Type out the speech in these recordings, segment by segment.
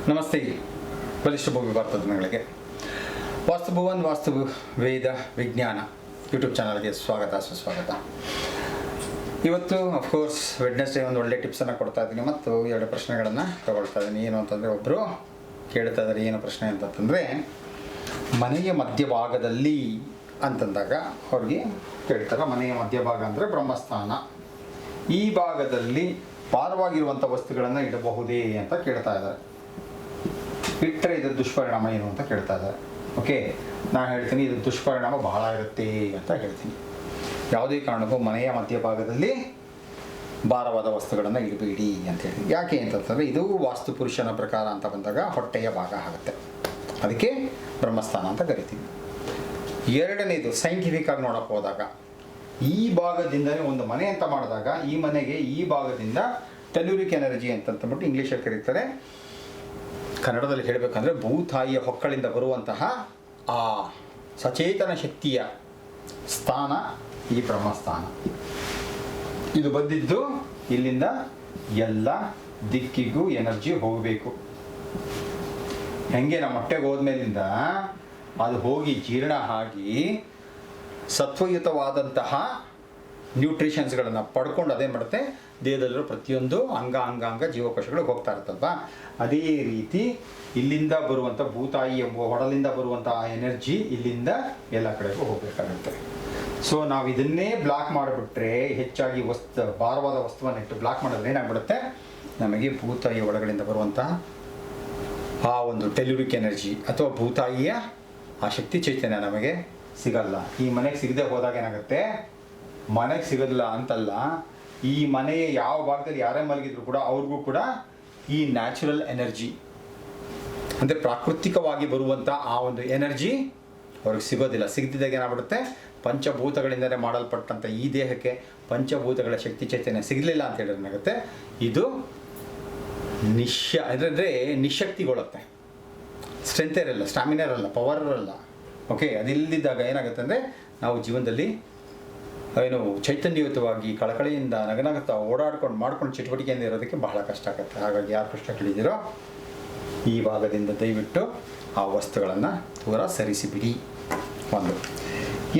ನಮಸ್ತೆ ಬಲಿಷ್ಠ ಭೂಮಿ ಭಾರತದ ಮಗಳಿಗೆ ವಾಸ್ತುಭುವನ್ ವಾಸ್ತು ವೇದ ವಿಜ್ಞಾನ ಯೂಟ್ಯೂಬ್ ಚಾನಲ್ಗೆ ಸ್ವಾಗತ ಸುಸ್ವಾಗತ. ಇವತ್ತು ಅಫ್ಕೋರ್ಸ್ ವೆಡ್ನೆಸ್ಡೇ ಒಂದು ಒಳ್ಳೆ ಟಿಪ್ಸನ್ನು ಕೊಡ್ತಾ ಇದ್ದೀನಿ ಮತ್ತು ಎರಡು ಪ್ರಶ್ನೆಗಳನ್ನು ತಗೊಳ್ತಾ ಇದ್ದೀನಿ. ಏನು ಅಂತಂದರೆ ಒಬ್ಬರು ಕೇಳ್ತಾ ಇದ್ದಾರೆ ಏನು ಪ್ರಶ್ನೆ ಅಂತಂದರೆ ಮನೆಯ ಮಧ್ಯಭಾಗದಲ್ಲಿ ಅಂತಂದಾಗ ಅವ್ರಿಗೆ ಕೇಳ್ತಾರೆ ಮನೆಯ ಮಧ್ಯಭಾಗ ಅಂದರೆ ಬ್ರಹ್ಮಸ್ಥಾನ, ಈ ಭಾಗದಲ್ಲಿ ಭಾರವಾಗಿರುವಂಥ ವಸ್ತುಗಳನ್ನು ಇಡಬಹುದೇ ಅಂತ ಕೇಳ್ತಾ ಇದ್ದಾರೆ. ಇಟ್ಟರೆ ಇದರ ದುಷ್ಪರಿಣಾಮ ಏನು ಅಂತ ಕೇಳ್ತಾ ಇದ್ದಾರೆ. ಓಕೆ, ನಾನು ಹೇಳ್ತೀನಿ ಇದು ದುಷ್ಪರಿಣಾಮ ಬಹಳ ಇರುತ್ತೆ ಅಂತ ಹೇಳ್ತೀನಿ. ಯಾವುದೇ ಕಾರಣಕ್ಕೂ ಮನೆಯ ಮಧ್ಯಭಾಗದಲ್ಲಿ ಭಾರವಾದ ವಸ್ತುಗಳನ್ನು ಇಡಬೇಡಿ ಅಂತ ಹೇಳಿ. ಯಾಕೆ ಅಂತಂದರೆ ಇದು ವಾಸ್ತು ಪುರುಷನ ಪ್ರಕಾರ ಅಂತ ಬಂದಾಗ ಹೊಟ್ಟೆಯ ಭಾಗ ಆಗುತ್ತೆ, ಅದಕ್ಕೆ ಬ್ರಹ್ಮಸ್ಥಾನ ಅಂತ ಕರಿತೀವಿ. ಎರಡನೇದು ಸೈಂಟಿಫಿಕ್ ಆಗಿ ನೋಡಕ್ಕೆ ಹೋದಾಗ ಈ ಭಾಗದಿಂದಲೇ ಒಂದು ಮನೆ ಅಂತ ಮಾಡಿದಾಗ ಈ ಮನೆಗೆ ಈ ಭಾಗದಿಂದ ಟೆಲ್ಯೂರಿಕ್ ಎನರ್ಜಿ ಅಂತಂದ್ಬಿಟ್ಟು ಇಂಗ್ಲೀಷಲ್ಲಿ ಕರೀತಾರೆ. ಕನ್ನಡದಲ್ಲಿ ಹೇಳಬೇಕಂದ್ರೆ ಭೂತಾಯಿಯ ಹೊಕ್ಕಳಿಂದ ಬರುವಂತಹ ಆ ಸಚೇತನ ಶಕ್ತಿಯ ಸ್ಥಾನ ಈ ಬ್ರಹ್ಮಸ್ಥಾನ. ಇದು ಬಂದಿದ್ದು ಇಲ್ಲಿಂದ ಎಲ್ಲ ದಿಕ್ಕಿಗೂ ಎನರ್ಜಿ ಹೋಗಬೇಕು. ಹೆಂಗೆ ನಮ್ಮ ಹೊಟ್ಟೆಗೆ ಹೋದ್ಮೇಲಿಂದ ಅದು ಹೋಗಿ ಜೀರ್ಣ ಆಗಿ ಸತ್ವಯುತವಾದಂತಹ ನ್ಯೂಟ್ರಿಷನ್ಸ್ಗಳನ್ನು ಪಡ್ಕೊಂಡು ಅದೇ ಮಾಡುತ್ತೆ ದೇಹದಲ್ಲಿರೋ ಪ್ರತಿಯೊಂದು ಅಂಗಾಂಗ ಜೀವಕೋಶಗಳಿಗೆ ಹೋಗ್ತಾ ಇರ್ತಲ್ವ. ಅದೇ ರೀತಿ ಇಲ್ಲಿಂದ ಬರುವಂಥ ಭೂತಾಯಿ ಎಂಬ ಹೊಡಲಿಂದ ಬರುವಂಥ ಎನರ್ಜಿ ಇಲ್ಲಿಂದ ಎಲ್ಲ ಕಡೆಗೂ ಹೋಗಬೇಕಾಗುತ್ತೆ. ಸೊ ನಾವು ಇದನ್ನೇ ಬ್ಲಾಕ್ ಮಾಡಿಬಿಟ್ರೆ, ಹೆಚ್ಚಾಗಿ ಭಾರವಾದ ವಸ್ತುವನ್ನು ಇಟ್ಟು ಬ್ಲಾಕ್ ಮಾಡಿದ್ರೆ ಏನಾಗ್ಬಿಡುತ್ತೆ, ನಮಗೆ ಭೂತಾಯಿಯ ಒಳಗಡೆಯಿಂದ ಬರುವಂಥ ಆ ಒಂದು ಟೆಲ್ಯೂರಿಕ್ ಎನರ್ಜಿ ಅಥವಾ ಭೂತಾಯಿಯ ಆ ಶಕ್ತಿ ಚೈತನ್ಯ ನಮಗೆ ಸಿಗಲ್ಲ. ಈ ಮನೆಗೆ ಸಿಗದೆ ಹೋದಾಗ ಏನಾಗುತ್ತೆ, ಮನೆಗೆ ಸಿಗೋದಿಲ್ಲ ಅಂತಲ್ಲ, ಈ ಮನೆಯ ಯಾವ ಭಾಗದಲ್ಲಿ ಯಾರೇ ಮಲಗಿದ್ರು ಕೂಡ ಅವ್ರಿಗೂ ಕೂಡ ಈ ನ್ಯಾಚುರಲ್ ಎನರ್ಜಿ ಅಂದರೆ ಪ್ರಾಕೃತಿಕವಾಗಿ ಬರುವಂಥ ಆ ಒಂದು ಎನರ್ಜಿ ಅವ್ರಿಗೆ ಸಿಗೋದಿಲ್ಲ. ಸಿಗದಿದ್ದಾಗ ಏನಾಗ್ಬಿಡುತ್ತೆ, ಪಂಚಭೂತಗಳಿಂದಲೇ ಮಾಡಲ್ಪಟ್ಟಂಥ ಈ ದೇಹಕ್ಕೆ ಪಂಚಭೂತಗಳ ಶಕ್ತಿ ಚೈತನ್ಯ ಸಿಗಲಿಲ್ಲ ಅಂತ ಹೇಳಿದ್ರೆ ಏನಾಗುತ್ತೆ, ಇದು ಅಂದರೆ ನಿಶಕ್ತಿಗೊಳ್ಳುತ್ತೆ, ಸ್ಟ್ರೆಂತ್ ಇರಲ್ಲ, ಸ್ಟಾಮಿನಾ ಇರಲ್ಲ, ಪವರ್ ಇರಲ್ಲ. ಓಕೆ, ಅದಿಲ್ಲದಿದ್ದಾಗ ಏನಾಗುತ್ತೆ ಅಂದರೆ ನಾವು ಜೀವನದಲ್ಲಿ ಏನು ಚೈತನ್ಯಯುತವಾಗಿ ಕಳಕಳಿಯಿಂದ ನಗನಗುತ್ತಾ ಓಡಾಡ್ಕೊಂಡು ಮಾಡ್ಕೊಂಡು ಚಟುವಟಿಕೆಯಿಂದ ಇರೋದಕ್ಕೆ ಬಹಳ ಕಷ್ಟ ಆಗುತ್ತೆ. ಹಾಗಾಗಿ ಯಾರು ಪ್ರಶ್ನೆ ಕೇಳಿದಿರೋ ಈ ಭಾಗದಿಂದ ದಯವಿಟ್ಟು ಆ ವಸ್ತುಗಳನ್ನು ದೂರ ಸರಿಸಿಬಿಡಿ. ಒಂದು.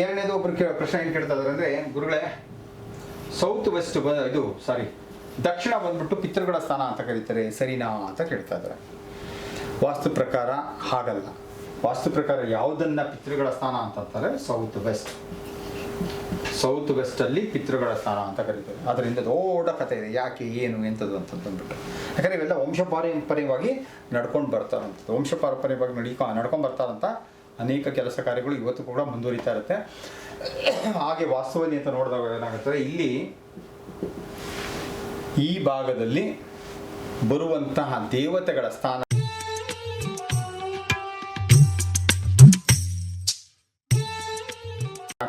ಎರಡನೇದು ಒಬ್ಬರು ಪ್ರಶ್ನೆ ಏನು ಕೇಳ್ತಾ ಇದ್ದಾರೆ ಅಂದರೆ, ಗುರುಗಳೇ ಸೌತ್ ವೆಸ್ಟ್ ದಕ್ಷಿಣ ಬಂದ್ಬಿಟ್ಟು ಪಿತೃಗಳ ಸ್ಥಾನ ಅಂತ ಕರೀತಾರೆ, ಸರಿನಾ ಅಂತ ಕೇಳ್ತಾ ಇದ್ದಾರೆ. ವಾಸ್ತು ಪ್ರಕಾರ ಹಾಗಲ್ಲ. ವಾಸ್ತು ಪ್ರಕಾರ ಯಾವುದನ್ನು ಪಿತೃಗಳ ಸ್ಥಾನ ಅಂತಂತಾರೆ, ಸೌತ್ ವೆಸ್ಟಲ್ಲಿ ಪಿತೃಗಳ ಸ್ಥಾನ ಅಂತ ಕರೀತಾರೆ. ಅದರಿಂದ ದೊಡ್ಡ ಕಥೆ ಇದೆ, ಯಾಕೆ ಏನು ಎಂಥದ್ದು ಅಂತಂದ್ಬಿಟ್ಟು. ಯಾಕಂದರೆ ಇವೆಲ್ಲ ವಂಶಪಾರಂಪರ್ಯವಾಗಿ ನಡ್ಕೊಂಡು ಬರ್ತಾರಂಥದ್ದು, ವಂಶಪಾರಂಪರ್ಯವಾಗಿ ನಡ್ಕೊಂಡು ಬರ್ತಾರಂಥ ಅನೇಕ ಕೆಲಸ ಕಾರ್ಯಗಳು ಇವತ್ತು ಕೂಡ ಮುಂದುವರಿತಾ ಇರುತ್ತೆ. ಹಾಗೆ ವಾಸ್ತುವಲ್ಲಿ ಅಂತ ನೋಡಿದಾಗ ಏನಾಗುತ್ತೆ, ಇಲ್ಲಿ ಈ ಭಾಗದಲ್ಲಿ ಬರುವಂತಹ ದೇವತೆಗಳ ಸ್ಥಾನ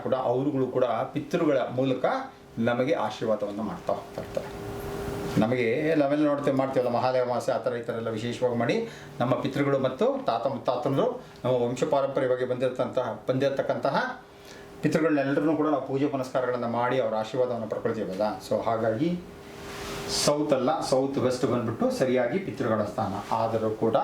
ಕೂಡ ಅವರುಗಳು ಕೂಡ ಪಿತೃಗಳ ಮೂಲಕ ನಮಗೆ ಆಶೀರ್ವಾದವನ್ನು ಮಾಡ್ತಾ ಹೋಗ್ತಾ ಇರ್ತಾರೆ. ನಮಗೆ ನಾವೆಲ್ಲ ಮಾಡ್ತೀವಲ್ಲ ಮಹಾಲಯ ಅಮಾವಾಸ್ಯೆ ಆ ಥರ ಈ ಥರ ಎಲ್ಲ ವಿಶೇಷವಾಗಿ ಮಾಡಿ ನಮ್ಮ ಪಿತೃಗಳು ಮತ್ತು ತಾತನರು ನಮ್ಮ ವಂಶ ಪಾರಂಪರ್ಯವಾಗಿ ಬಂದಿರತಕ್ಕಂತಹ ಪಿತೃಗಳನ್ನೆಲ್ಲರೂ ಕೂಡ ನಾವು ಪೂಜೆ ಪುನಸ್ಕಾರಗಳನ್ನು ಮಾಡಿ ಅವರ ಆಶೀರ್ವಾದವನ್ನು ಪಡ್ಕೊಳ್ತೀವಲ್ಲ. ಸೊ ಹಾಗಾಗಿ ಸೌತ್ ವೆಸ್ಟ್ ಬಂದ್ಬಿಟ್ಟು ಸರಿಯಾಗಿ ಪಿತೃಗಳ ಸ್ಥಾನ. ಆದರೂ ಕೂಡ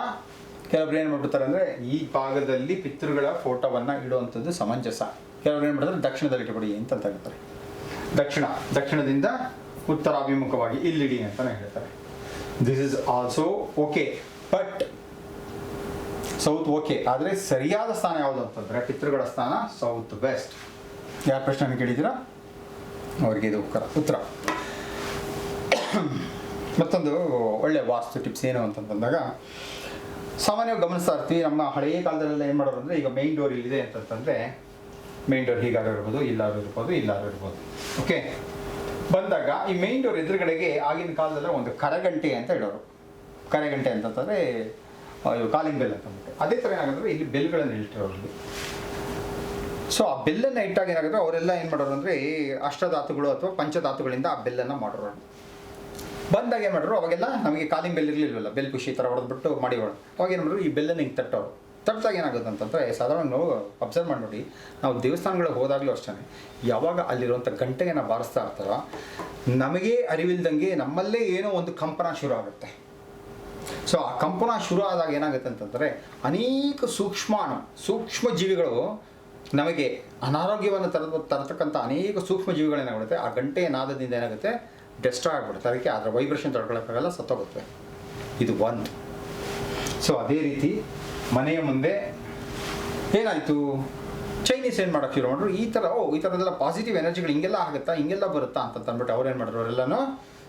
ಕೆಲವೊಬ್ರು ಏನು ಮಾಡ್ಬಿಡ್ತಾರೆ ಅಂದರೆ ಈ ಭಾಗದಲ್ಲಿ ಪಿತೃಗಳ ಫೋಟೋವನ್ನು ಇಡುವಂಥದ್ದು ಸಮಂಜಸ. ಕೆಲವರು ಏನು ಮಾಡಿದ್ರೆ ದಕ್ಷಿಣದಲ್ಲಿ ಇಟ್ಟುಬಿಡಿ ಅಂತ ಹೇಳ್ತಾರೆ. ದಕ್ಷಿಣದಿಂದ ಉತ್ತರಾಭಿಮುಖವಾಗಿ ಇಲ್ಲಿಡಿ ಅಂತಲೇ ಹೇಳ್ತಾರೆ. This is also okay, but south okay, ಆದರೆ ಸರಿಯಾದ ಸ್ಥಾನ ಯಾವುದು ಅಂತಂದರೆ ಪಿತೃಗಳ ಸ್ಥಾನ ಸೌತ್ ವೆಸ್ಟ್. ಯಾರು ಪ್ರಶ್ನೆ ಕೇಳಿದ್ದೀರಾ ಅವರಿಗೆ ಇದು ಉತ್ತರ. ಮತ್ತೊಂದು ಒಳ್ಳೆ ವಾಸ್ತು ಟಿಪ್ಸ್ ಏನು ಅಂತಂದಾಗ, ಸಾಮಾನ್ಯವಾಗಿ ಗಮನಿಸ್ತಾ ಇರ್ತೀವಿ ನಮ್ಮ ಹಳೆಯ ಕಾಲದಲ್ಲೆಲ್ಲ ಏನು ಮಾಡೋರು ಅಂದರೆ, ಈಗ ಮೈನ್ ಡೋರ್ ಇಲ್ಲಿದೆ ಅಂತಂತಂದರೆ ಮೈನ್ ಡೋರ್ ಹೀಗಾರು ಇರ್ಬೋದು, ಇಲ್ಲಾರು ಇರ್ಬೋದು. ಓಕೆ, ಬಂದಾಗ ಈ ಮೈನ್ ಡೋರ್ ಎದುರುಗಡೆಗೆ ಆಗಿನ ಕಾಲದಲ್ಲೇ ಒಂದು ಕರಗಂಟೆ ಅಂತ ಹೇಳೋರು. ಕರಗಂಟೆ ಅಂತಂದರೆ ಕಾಲಿಂಗ್ ಬೆಲ್ ಅಂತಂದ್ಬಿಟ್ಟು. ಅದೇ ಥರ ಏನಾಗುತ್ತೆ, ಇಲ್ಲಿ ಬೆಲ್ಗಳನ್ನು ಇಟ್ಟಿರೋರು. ಸೊ ಆ ಬೆಲ್ಲನ್ನು ಇಟ್ಟಾಗ ಏನಾಗುತ್ತೆ, ಅವರೆಲ್ಲ ಏನು ಮಾಡೋರು ಅಂದರೆ ಅಷ್ಟಧಾತುಗಳು ಅಥವಾ ಪಂಚಧಾತುಗಳಿಂದ ಆ ಬೆಲ್ಲನ್ನು ಮಾಡೋರು. ಬಂದಾಗ ಏನು ಮಾಡೋರು, ಅವಾಗೆಲ್ಲ ನಮಗೆ ಕಾಲಿಂಗ್ ಬೆಲ್ ಇರಲಿಲ್ವಲ್ಲ, ಬೆಲ್ ಪುಷಿ ಥರ ಹೊಡೆದ್ಬಿಟ್ಟು ಅವಾಗ ಏನು ಮಾಡೋರು, ಈ ಬೆಲ್ಲನ್ನು ಹಿಂಗೆ ತಟ್ಟಾಗ ಏನಾಗುತ್ತೆ ಅಂತಂದರೆ, ಸಾಧಾರಣ ನಾವು ಅಬ್ಸರ್ವ್ ಮಾಡಿ ನೋಡಿ, ನಾವು ದೇವಸ್ಥಾನಗಳಿಗೆ ಹೋದಾಗಲೂ ಅಷ್ಟೇ, ಯಾವಾಗ ಅಲ್ಲಿರುವಂಥ ಗಂಟೆಗೆ ನಾವು ಬಾರಿಸ್ತಾ ಇರ್ತಾರೋ ನಮಗೆ ಅರಿವಿಲ್ದಂಗೆ ನಮ್ಮಲ್ಲೇ ಏನೋ ಒಂದು ಕಂಪನ ಶುರು ಆಗುತ್ತೆ. ಸೊ ಆ ಕಂಪನ ಶುರು ಆದಾಗ ಏನಾಗುತ್ತೆ ಅಂತಂದರೆ ಅನೇಕ ಸೂಕ್ಷ್ಮ ಜೀವಿಗಳು ನಮಗೆ ಅನಾರೋಗ್ಯವನ್ನು ತರತಕ್ಕಂಥ ಅನೇಕ ಸೂಕ್ಷ್ಮ ಜೀವಿಗಳೇನಾಗುತ್ತೆ ಆ ಗಂಟೆಯ ನಾದದಿಂದ ಏನಾಗುತ್ತೆ ಡೆಸ್ಟ್ರಾಯ್ ಆಗಿಬಿಡುತ್ತೆ. ಅದಕ್ಕೆ ಅದರ ವೈಬ್ರೇಷನ್ ತಡ್ಕೊಳ್ಳೋಕ್ಕಾಗಲ್ಲ, ಸತ್ತೋಗುತ್ತೆ. ಇದು ಒಂದು. ಸೊ ಅದೇ ರೀತಿ ಮನೆಯ ಮುಂದೆ ಏನಾಯಿತು, ಚೈನೀಸ್ ಏನು ಮಾಡೋಕ್ಕೆ ಶುರು ಮಾಡಿದ್ರು, ಈ ಥರದ್ದೆಲ್ಲ ಪಾಸಿಟಿವ್ ಎನರ್ಜಿಗಳು ಹಿಂಗೆಲ್ಲ ಆಗುತ್ತಾ, ಹಿಂಗೆಲ್ಲ ಬರುತ್ತಾ ಅಂತ ಅಂದ್ಬಿಟ್ಟು ಅವ್ರೇನು ಮಾಡಿದ್ರು ಅವರೆಲ್ಲನೂ.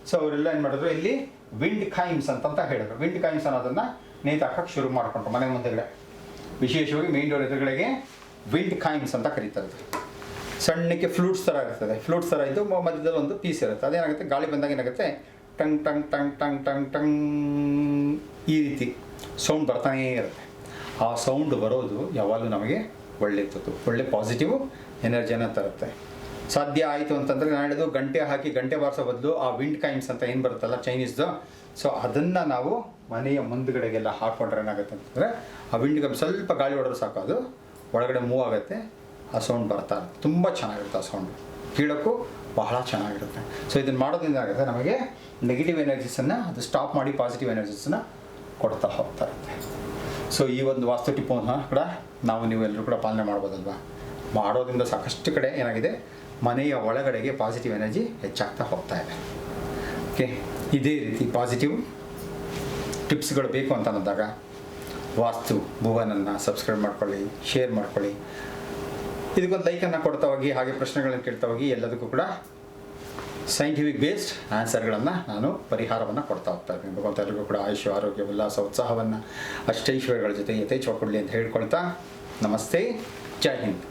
ಸೊ ಅವರೆಲ್ಲ ಏನು ಮಾಡಿದ್ರು, ಇಲ್ಲಿ ವಿಂಡ್ ಕೈಮ್ಸ್ ಅಂತ ಹೇಳಿದ್ರು. ವಿಂಡ್ ಕೈಮ್ಸ್ ಅನ್ನೋದನ್ನು ನೇತಾಕಕ್ಕೆ ಶುರು ಮಾಡಿಕೊಂಡ್ರು ಮನೆ ಮುಂದೆಗಡೆ. ವಿಶೇಷವಾಗಿ ಮೇನ್ ಡೋರ್ ಎದುರುಗಳಿಗೆ ವಿಂಡ್ ಕೈಮ್ಸ್ ಅಂತ ಕರೀತಾರೆ. ಸಣ್ಣಕ್ಕೆ ಫ್ಲೂಟ್ಸ್ ಥರ ಇರ್ತದೆ. ಫ್ಲೂಟ್ಸ್ ಥರ ಇದ್ದು ಮಧ್ಯದಲ್ಲಿ ಒಂದು ಪೀಸ್ ಇರುತ್ತೆ. ಅದೇನಾಗುತ್ತೆ, ಗಾಳಿ ಬಂದಾಗ ಏನಾಗುತ್ತೆ, tongue tongue tongue tongue tongue tongue ಈ ರೀತಿ ಸೌಂಡ್ ಬರ್ತಾನೇ ಇರುತ್ತೆ. ಆ ಸೌಂಡ್ ಬರೋದು ಯಾವಾಗಲೂ ನಮಗೆ ಒಳ್ಳೆ ಪಾಸಿಟಿವ್ ಎನರ್ಜಿಯನ್ನು ತರುತ್ತೆ. ಸಾಧ್ಯ ಆಯಿತು ಅಂತಂದರೆ ನಾನು ಹೇಳಿದ್ದು, ಗಂಟೆ ಹಾಕಿ ಗಂಟೆ ಬಾರಿಸೋ ಬದಲು ಆ ವಿಂಡ್ ಕೈಮ್ಸ್ ಅಂತ ಏನು ಬರುತ್ತಲ್ಲ ಚೈನೀಸ್ದು, ಸೊ ಅದನ್ನು ನಾವು ಮನೆಯ ಮುಂದುಗಡೆಗೆಲ್ಲ ಹಾಕ್ಕೊಂಡ್ರೆ ಏನಾಗುತ್ತೆ ಅಂತಂದರೆ ಆ ವಿಂಡ್ ಕೈಮ್ ಸ್ವಲ್ಪ ಗಾಳಿ ಹೊಡೆದ್ರೆ ಸಾಕು, ಅದು ಒಳಗಡೆ ಮೂವ್ ಆಗುತ್ತೆ, ಆ ಸೌಂಡ್ ಬರ್ತಾ ಇರುತ್ತೆ. ತುಂಬ ಚೆನ್ನಾಗಿರುತ್ತೆ ಆ ಸೌಂಡು, ಕೇಳೋಕ್ಕೂ ಬಹಳ ಚೆನ್ನಾಗಿರುತ್ತೆ. ಸೊ ಇದನ್ನು ಮಾಡೋದ್ರಿಂದ ಏನಾಗುತ್ತೆ, ನಮಗೆ ನೆಗೆಟಿವ್ ಎನರ್ಜೀಸನ್ನು ಅದು ಸ್ಟಾಪ್ ಮಾಡಿ ಪಾಸಿಟಿವ್ ಎನರ್ಜೀಸನ್ನು ಕೊಡ್ತಾ ಹೋಗ್ತಾ ಇರುತ್ತೆ. ಸೊ ಈ ಒಂದು ವಾಸ್ತು ಟಿಪ್ಪನ್ನು ಕೂಡ ನೀವೆಲ್ಲರೂ ಕೂಡ ಪಾಲನೆ ಮಾಡ್ಬೋದಲ್ವಾ. ಮಾಡೋದ್ರಿಂದ ಸಾಕಷ್ಟು ಕಡೆ ಏನಾಗಿದೆ, ಮನೆಯ ಒಳಗಡೆಗೆ ಪಾಸಿಟಿವ್ ಎನರ್ಜಿ ಹೆಚ್ಚಾಗ್ತಾ ಹೋಗ್ತಾ ಇದೆ. ಓಕೆ, ಇದೇ ರೀತಿ ಪಾಸಿಟಿವ್ ಟಿಪ್ಸ್ಗಳು ಬೇಕು ಅಂತ ಅನ್ನೋದಾಗ ವಾಸ್ತು ಭುವನನ್ನು ಸಬ್ಸ್ಕ್ರೈಬ್ ಮಾಡ್ಕೊಳ್ಳಿ, ಶೇರ್ ಮಾಡ್ಕೊಳ್ಳಿ, ಇದಕ್ಕೊಂದು ಲೈಕನ್ನು ಕೊಡ್ತಾ ಹೋಗಿ, ಹಾಗೆ ಪ್ರಶ್ನೆಗಳನ್ನು ಕೇಳ್ತಾ ಹೋಗಿ. ಎಲ್ಲದಕ್ಕೂ ಕೂಡ ಸೈಂಟಿಫಿಕ್ ಬೇಸ್ಡ್ ಆನ್ಸರ್ಗಳನ್ನು ನಾನು ಪರಿಹಾರವನ್ನು ಕೊಡ್ತಾ ಹೋಗ್ತಾ ಇದ್ದೀನಿ. ಭಗವಂತ ಎಲ್ಲರಿಗೂ ಕೂಡ ಆಯುಷ್, ಆರೋಗ್ಯ, ಉಲ್ಲಾಸ, ಉತ್ಸಾಹವನ್ನು ಅಷ್ಟೈಶ್ವರ್ಯಗಳ ಜೊತೆ ಯಥೇಚ್ಛವಾಗಿ ಕೊಡಲಿ ಅಂತ ಹೇಳ್ಕೊಳ್ತಾ, ನಮಸ್ತೆ, ಜೈ ಹಿಂದ್.